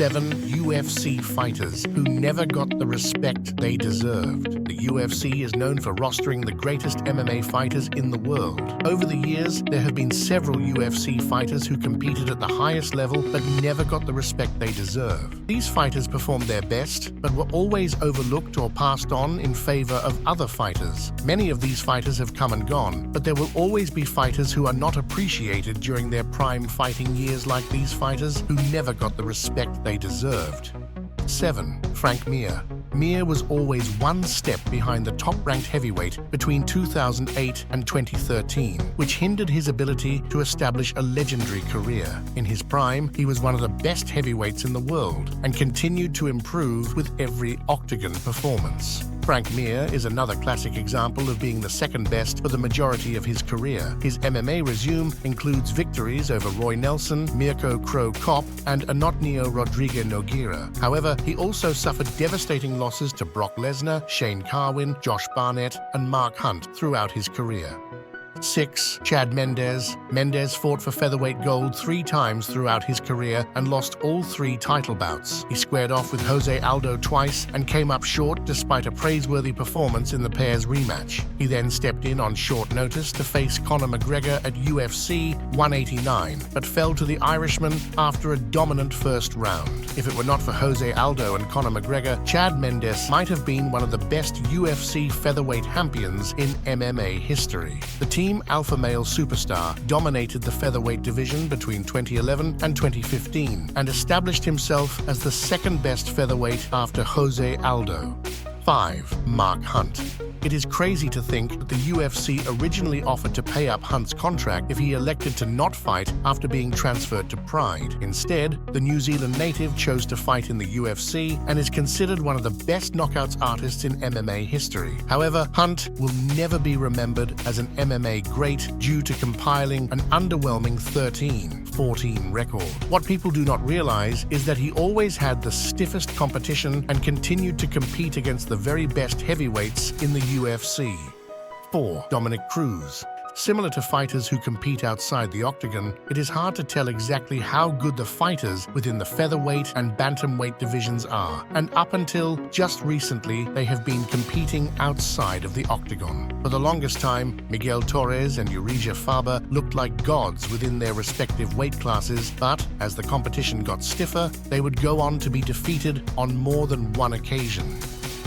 7 UFC fighters who never got the respect they deserved. The UFC is known for rostering the greatest MMA fighters in the world. Over the years, there have been several UFC fighters who competed at the highest level but never got the respect they deserve. These fighters performed their best, but were always overlooked or passed on in favor of other fighters. Many of these fighters have come and gone, but there will always be fighters who are not appreciated during their prime fighting years like these fighters who never got the respect they deserved. 7. Frank Mir. Mir was always one step behind the top-ranked heavyweight between 2008 and 2013, which hindered his ability to establish a legendary career. In his prime, he was one of the best heavyweights in the world and continued to improve with every octagon performance. Frank Mir is another classic example of being the second best for the majority of his career. His MMA resume includes victories over Roy Nelson, Mirko Cro Cop, and Antonio Rodriguez Nogueira. However, he also suffered devastating losses to Brock Lesnar, Shane Carwin, Josh Barnett, and Mark Hunt throughout his career. 6. Chad Mendes. Mendes fought for featherweight gold 3 times throughout his career and lost all 3 title bouts. He squared off with Jose Aldo twice and came up short despite a praiseworthy performance in the pair's rematch. He then stepped in on short notice to face Conor McGregor at UFC 189, but fell to the Irishman after a dominant first round. If it were not for Jose Aldo and Conor McGregor, Chad Mendes might have been one of the best UFC featherweight champions in MMA history. The Team Alpha Male Superstar dominated the featherweight division between 2011 and 2015 and established himself as the second best featherweight after Jose Aldo. 5. Mark Hunt. It is crazy to think that the UFC originally offered to pay up Hunt's contract if he elected to not fight after being transferred to Pride. Instead, the New Zealand native chose to fight in the UFC and is considered one of the best knockouts artists in MMA history. However, Hunt will never be remembered as an MMA great due to compiling an underwhelming 13-14 record. What people do not realize is that he always had the stiffest competition and continued to compete against the very best heavyweights in the UFC. 4. Dominic Cruz. Similar to fighters who compete outside the octagon, it is hard to tell exactly how good the fighters within the featherweight and bantamweight divisions are, and up until just recently, they have been competing outside of the octagon. For the longest time, Miguel Torres and Urijah Faber looked like gods within their respective weight classes, but as the competition got stiffer, they would go on to be defeated on more than one occasion.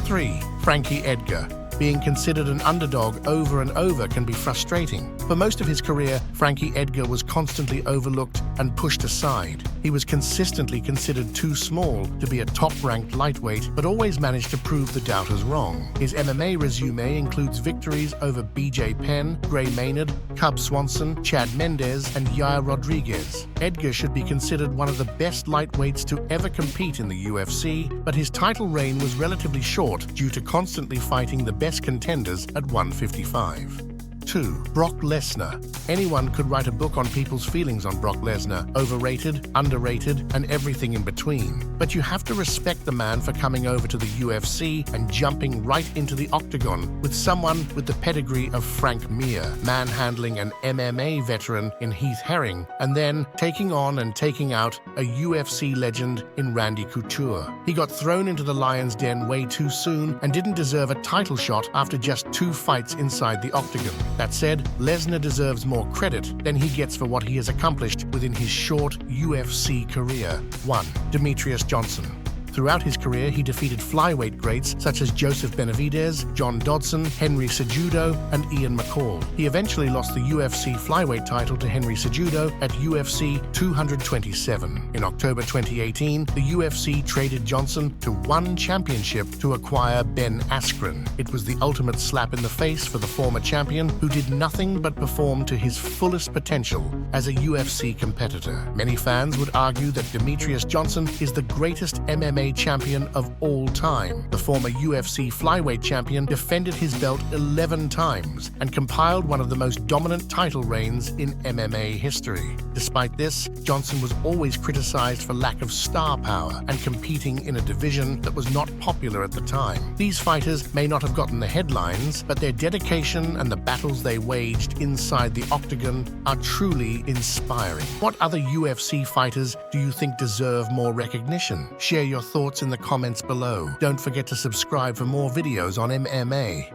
3. Frankie Edgar. Being considered an underdog over and over can be frustrating. For most of his career, Frankie Edgar was constantly overlooked and pushed aside. He was consistently considered too small to be a top-ranked lightweight, but always managed to prove the doubters wrong. His MMA resume includes victories over BJ Penn, Gray Maynard, Cub Swanson, Chad Mendes, and Yair Rodriguez. Edgar should be considered one of the best lightweights to ever compete in the UFC, but his title reign was relatively short due to constantly fighting the best contenders at 155. 2. Brock Lesnar. Anyone could write a book on people's feelings on Brock Lesnar, overrated, underrated, and everything in between. But you have to respect the man for coming over to the UFC and jumping right into the octagon with someone with the pedigree of Frank Mir, manhandling an MMA veteran in Heath Herring, and then taking on and taking out a UFC legend in Randy Couture. He got thrown into the lion's den way too soon and didn't deserve a title shot after just 2 fights inside the octagon. That said, Lesnar deserves more credit than he gets for what he has accomplished within his short UFC career. 1. Demetrius Johnson. Throughout his career, he defeated flyweight greats such as Joseph Benavidez, John Dodson, Henry Cejudo, and Ian McCall. He eventually lost the UFC flyweight title to Henry Cejudo at UFC 227. In October 2018, the UFC traded Johnson to one championship to acquire Ben Askren. It was the ultimate slap in the face for the former champion, who did nothing but perform to his fullest potential as a UFC competitor. Many fans would argue that Demetrius Johnson is the greatest MMA MMA champion of all time. The former UFC flyweight champion defended his belt 11 times and compiled one of the most dominant title reigns in MMA history. Despite this, Johnson was always criticized for lack of star power and competing in a division that was not popular at the time. These fighters may not have gotten the headlines, but their dedication and the battles they waged inside the octagon are truly inspiring. What other UFC fighters do you think deserve more recognition? Share your thoughts in the comments below. Don't forget to subscribe for more videos on MMA.